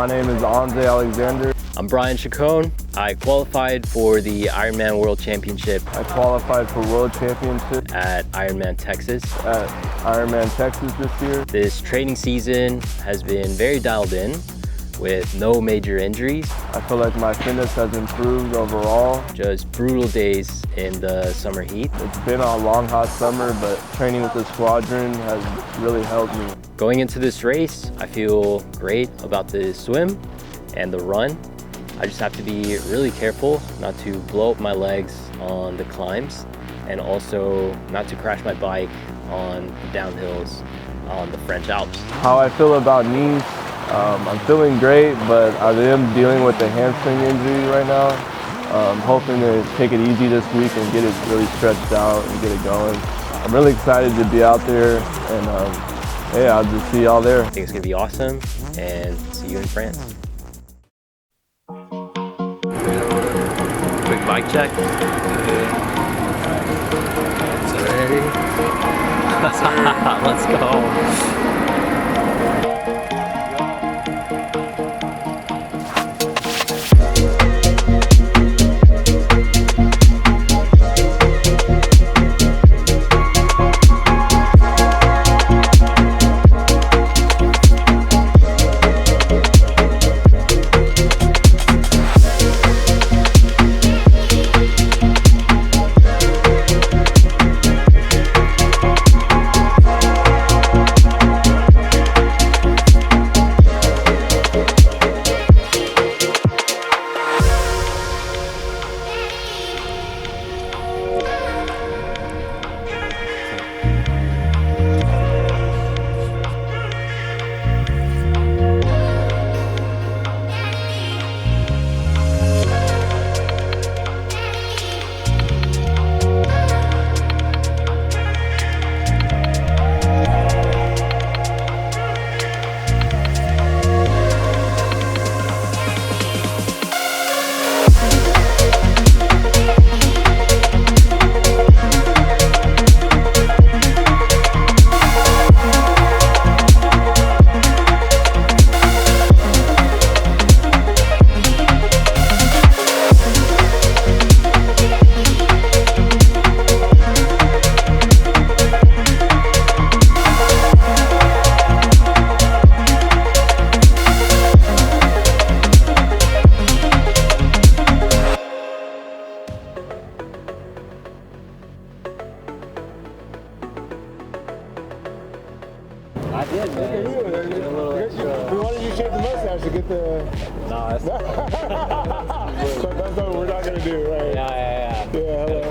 My name is Anzae Alexander. I'm Bryan Chacon. I qualified for the Ironman World Championship. I qualified for World Championship at Ironman Texas. At Ironman Texas this year. This training season has been very dialed in with no major injuries. I feel like my fitness has improved overall. Just brutal days in the summer heat. It's been a long, hot summer, but training with the squadron has really helped me. Going into this race, I feel great about the swim and the run. I just have to be really careful not to blow up my legs on the climbs and also not to crash my bike on downhills on the French Alps. How I feel about knees, I'm feeling great, but I am dealing with a hamstring injury right now. I'm hoping to take it easy this week and get it really stretched out and get it going. I'm really excited to be out there, and yeah, I'll just see y'all there. I think it's gonna be awesome, and see you in France. Quick bike check. Ready? Let's go. I did, man. Why did you shave the mustache to get the... No, that's... That's what we're not going to do, right? Yeah. Yeah, hello.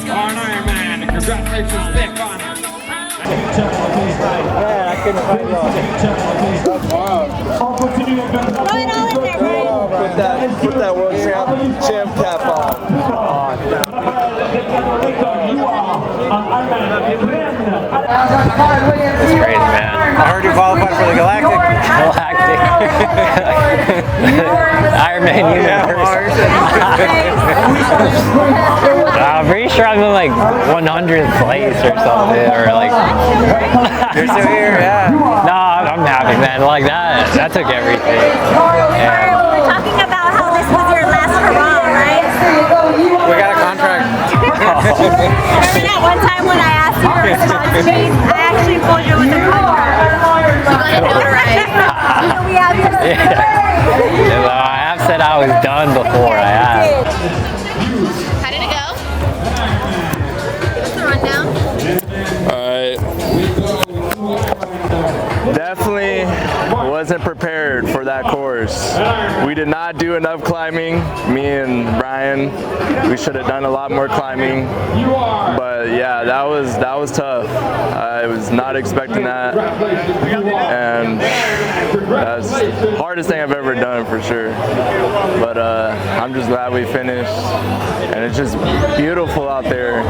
You are an Ironman. Congratulations, Stefan. Man, I couldn't find y'all. Put that world champ cap on. It's crazy, man. I heard you qualified for the Galactic. Ironman Universe. I'm pretty sure I'm in like 100th place or something, or like. You're still here, yeah. No, I'm happy, man. Like that took everything. And We're talking about how this was your last hurrah, right? We got a contract. Remember that one time when I asked you for a response sheet? I actually pulled you with a contract. You got it notarized. So we have your I have said I was done before. I have. How did it go? What's the rundown? Definitely wasn't prepared for that course. We did not do enough climbing. Me and Bryan, we should have done a lot more climbing. But yeah, that was tough. I was not expecting that, and that's the hardest thing I've ever done for sure. But I'm just glad we finished, and it's just beautiful out there.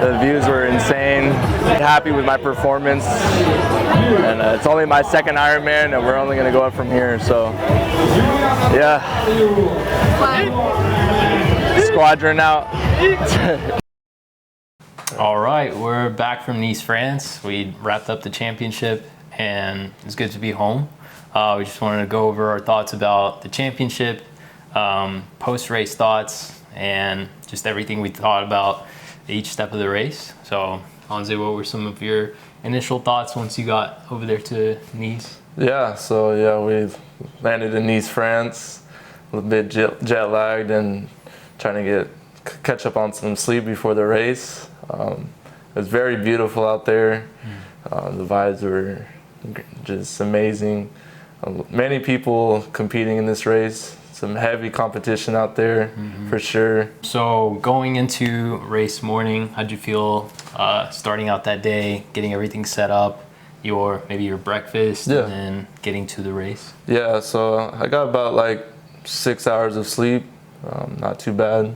The views were insane. Happy with my performance, and it's only my second Ironman, and we're only going to go up from here. So, yeah. Squadron out. All right, we're back from Nice, France. We wrapped up the championship, and it's good to be home. We just wanted to go over our thoughts about the championship, post-race thoughts, and just everything we thought about each step of the race. So, Anzae, what were some of your initial thoughts once you got over there to Nice? Yeah, so we landed in Nice, France, a little bit jet lagged and trying to catch up on some sleep before the race. It was very beautiful out there. The vibes were just amazing. Many people competing in this race. Some heavy competition out there, for sure. So going into race morning, how'd you feel starting out that day, getting everything set up, maybe your breakfast, Yeah. and then getting to the race? Yeah, so I got about like 6 hours of sleep, not too bad.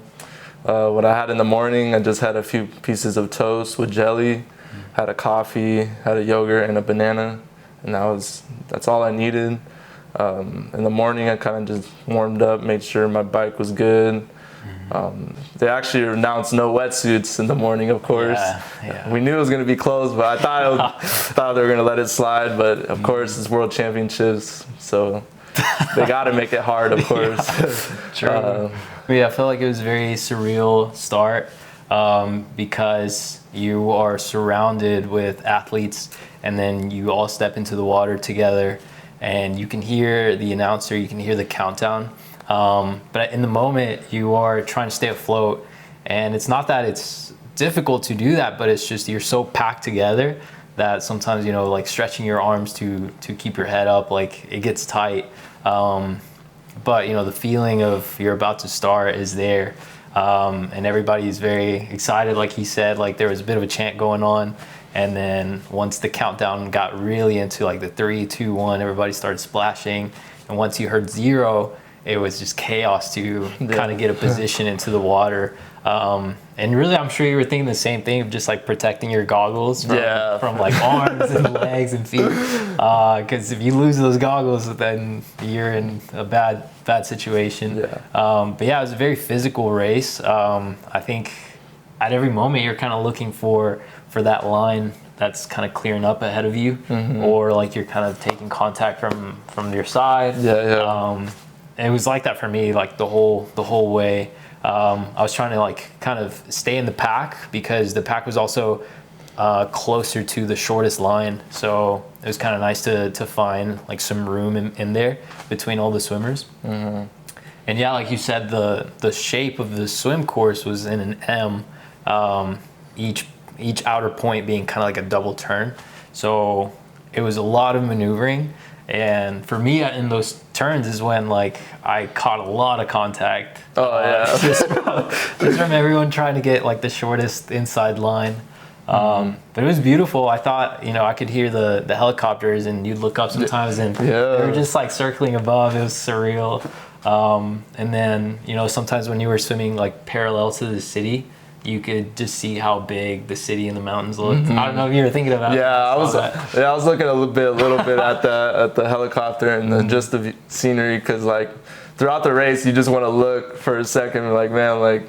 What I had in the morning, I just had a few pieces of toast with jelly, had a coffee, had a yogurt and a banana, and that's all I needed. In the morning, I kind of just warmed up, made sure my bike was good. They actually announced no wetsuits in the morning, of course. Yeah. We knew it was going to be closed, but I thought they were going to let it slide. But of course, it's World Championships, so they got to make it hard, of course. True. I felt like it was a very surreal start because you are surrounded with athletes, and then you all step into the water together. And you can hear the announcer, you can hear the countdown. But in the moment, you are trying to stay afloat. And it's not that it's difficult to do that, but it's just you're so packed together that sometimes, like stretching your arms to keep your head up, like it gets tight. But, the feeling of you're about to start is there. And everybody's very excited, like he said, like there was a bit of a chant going on. And then once the countdown got really into like the 3, 2, 1, everybody started splashing. And once you heard 0, it was just chaos to kind of get a position into the water. And really, I'm sure you were thinking the same thing of just like protecting your goggles from like arms and legs and feet. Because if you lose those goggles, then you're in a bad situation. But yeah, it was a very physical race. I think at every moment you're kind of looking for that line that's kind of clearing up ahead of you, or like you're kind of taking contact from your side. It was like that for me, like the whole way. I was trying to like kind of stay in the pack because the pack was also closer to the shortest line, so it was kind of nice to find like some room in there between all the swimmers. And yeah, like you said, the shape of the swim course was in an M, each outer point being kind of like a double turn. So it was a lot of maneuvering, And for me, in those turns is when like I caught a lot of contact. Oh yeah. Just from everyone trying to get like the shortest inside line. But it was beautiful. I thought, I could hear the helicopters, and you'd look up sometimes and they were just like circling above. It was surreal. And then, sometimes when you were swimming like parallel to the city, you could just see how big the city and the mountains looked. I don't know if you were thinking about I was looking a little bit at the helicopter and then just the scenery, because like throughout the race you just want to look for a second, like, man, like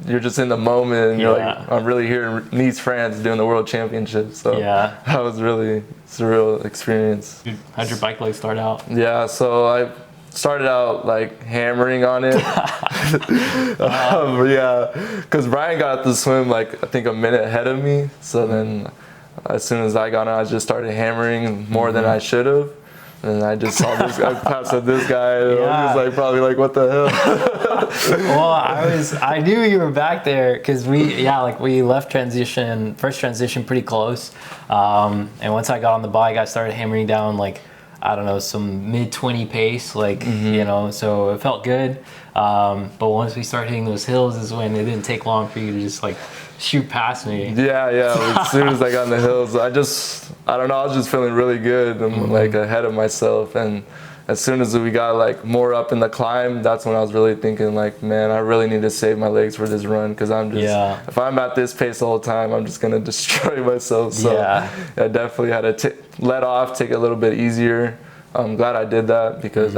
you're just in the moment, and you're like, I'm really here in Nice, France, doing the World Championship. So that was really a surreal experience. How'd your bike leg start out? Yeah, so I started out like hammering on it. Because Bryan got the swim like I think a minute ahead of me. So then as soon as I got on, I just started hammering more than I should have. And I just saw this guy pass up this guy, and I was like, probably like, what the hell? Well, I knew you were back there because we left first transition pretty close. And once I got on the bike, I started hammering down like, I don't know, some mid-20 pace, like, so it felt good. But once we started hitting those hills is when it didn't take long for you to just like shoot past me. Yeah. As soon as I got in the hills, I don't know, I was just feeling really good and like ahead of myself. And as soon as we got like more up in the climb, that's when I was really thinking like, man, I really need to save my legs for this run, because I'm just, if I'm at this pace the whole time, I'm just going to destroy myself. So I definitely had to let off, take it a little bit easier. I'm glad I did that, because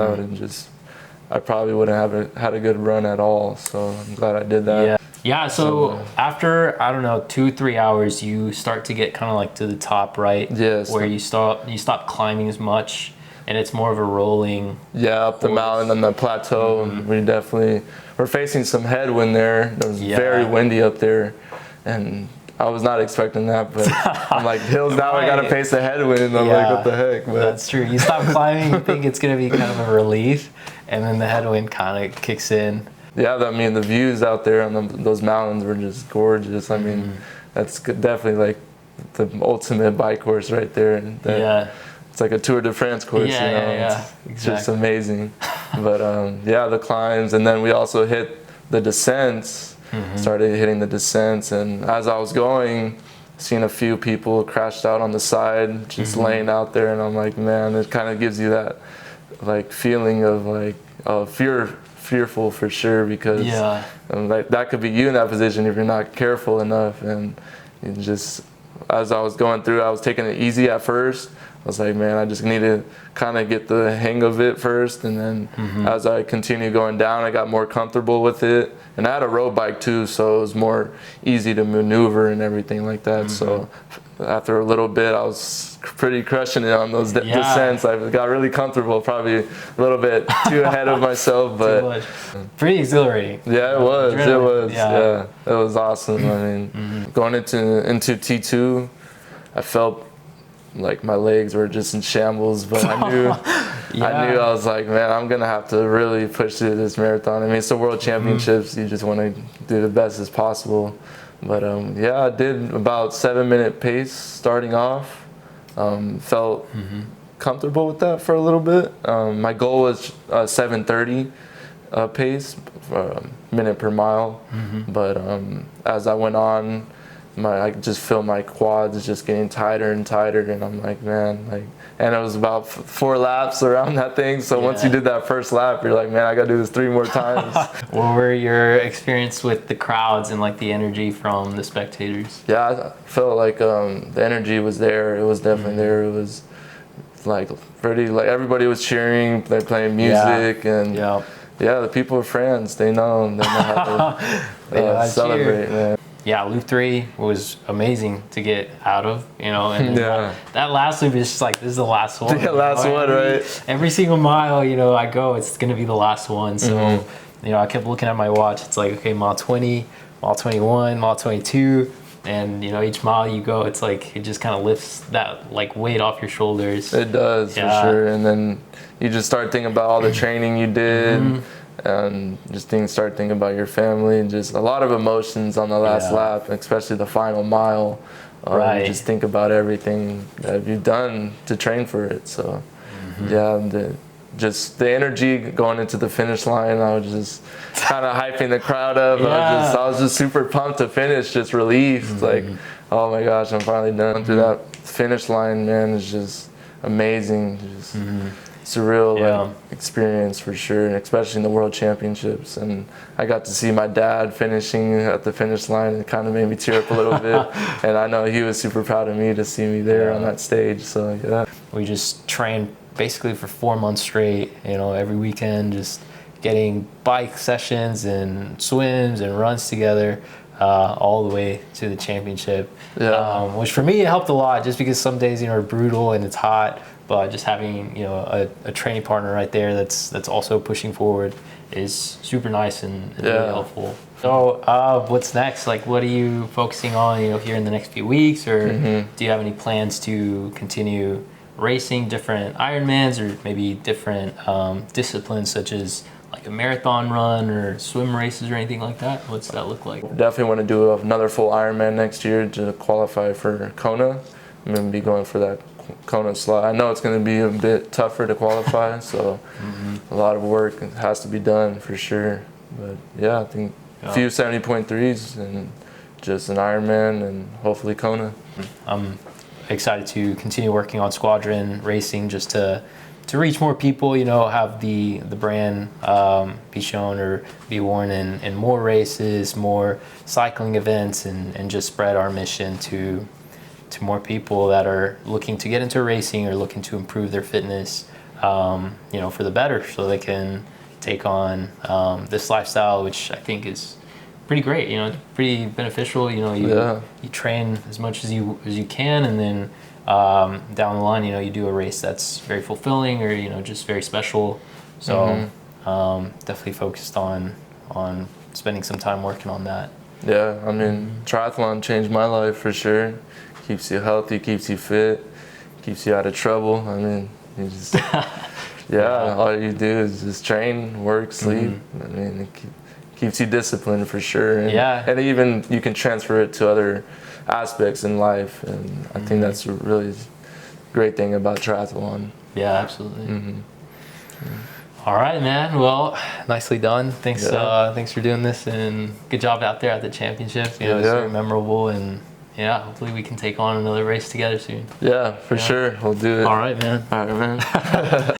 I probably wouldn't have had a good run at all. So I'm glad I did that. Yeah, so after, I don't know, 2-3 hours, you start to get kind of like to the top, right? Yes. Where you stop climbing as much, and it's more of a rolling. Yeah, up the mountain and the plateau. And we're facing some headwind there. It was very windy up there, and I was not expecting that, but I'm like, hills now, I gotta face the headwind. I'm like, what the heck? But that's true. You stop climbing, you think it's gonna be kind of a relief, and then the headwind kind of kicks in. Yeah, I mean, the views out there on those mountains were just gorgeous. I mean, that's definitely like the ultimate bike course right there. It's like a Tour de France course, It's just amazing. But the climbs, and then we also hit the descents, started hitting the descents, and as I was going, seen a few people crashed out on the side, just laying out there, and I'm like, man, it kind of gives you that like feeling of like fearful for sure, because like that could be you in that position if you're not careful enough. And just as I was going through, I was taking it easy at first. I was like, man, I just need to kind of get the hang of it first, and then as I continued going down, I got more comfortable with it. And I had a road bike too, so it was more easy to maneuver and everything like that. So after a little bit, I was pretty crushing it on those descents. I got really comfortable, probably a little bit too ahead of myself, but pretty exhilarating. Yeah, it was. It was awesome. I mean, going into T2, I felt like my legs were just in shambles, but I knew I was like, man, I'm gonna have to really push through this marathon. I mean, it's the World Championships. You just want to do the best as possible. But I did about 7-minute pace starting off. Felt comfortable with that for a little bit. My goal was 7:30 pace, minute per mile. But as I went on, I just feel my quads just getting tighter and tighter, and I'm like, man, like, and it was about 4 laps around that thing. So once you did that first lap, you're like, man, I gotta do this 3 more times. What were your experience with the crowds and like the energy from the spectators? Yeah, I felt like the energy was there. It was definitely there. It was like pretty, like everybody was cheering, they're playing music, and the people are friends. They know how to celebrate, man. Yeah, loop 3 was amazing to get out of, and that last loop is just like, this is the last one. Right? Every single mile, I go, it's going to be the last one. So, I kept looking at my watch. It's like, okay, mile 20, mile 21, mile 22. And, each mile you go, it's like, it just kind of lifts that like weight off your shoulders. It does, for sure. And then you just start thinking about all the training you did. And just start thinking about your family, and just a lot of emotions on the last lap, especially the final mile. You just think about everything that you've done to train for it. So yeah, just the energy going into the finish line, I was just kind of hyping the crowd up. I was just super pumped to finish, just relieved. Like, oh my gosh, I'm finally done. Through that finish line, man, is just amazing. Just surreal like, experience for sure, especially in the World Championships. And I got to see my dad finishing at the finish line, and it kind of made me tear up a little bit. And I know he was super proud of me to see me there on that stage. So yeah, we just trained basically for 4 months straight, you know, every weekend, just getting bike sessions and swims and runs together, all the way to the championship. Which for me, it helped a lot, just because some days, you know, are brutal and it's hot, but just having, you know, a training partner right there that's also pushing forward is super nice and really helpful. So what's next? Like, what are you focusing on, you know, here in the next few weeks, or do you have any plans to continue racing different Ironmans, or maybe different disciplines, such as like a marathon run or swim races or anything like that? What's that look like? Definitely want to do another full Ironman next year to qualify for Kona. I'm going to be going for that Kona slot. I know it's going to be a bit tougher to qualify, so a lot of work has to be done for sure. But yeah, I think a few 70.3s and just an Ironman and hopefully Kona. I'm excited to continue working on Squadron Racing, just to reach more people, you know, have the brand be shown or be worn in more races, more cycling events, and just spread our mission to more people that are looking to get into racing or looking to improve their fitness, you know, for the better, so they can take on this lifestyle, which I think is pretty great. You know, it's pretty beneficial. You know, you train as much as you can, and then down the line, you know, you do a race that's very fulfilling, or, you know, just very special. So definitely focused on spending some time working on that. Yeah, I mean, triathlon changed my life for sure. Keeps you healthy, keeps you fit, keeps you out of trouble. I mean, you just all you do is just train, work, sleep. I mean, it keeps you disciplined for sure. And, and even you can transfer it to other aspects in life, and I think that's a really great thing about triathlon. Yeah, absolutely. All right, man. Well, nicely done. Thanks for doing this, and good job out there at the championship. You know, it's very memorable, and hopefully we can take on another race together soon. Yeah, for sure. We'll do it. All right, man. All right, man.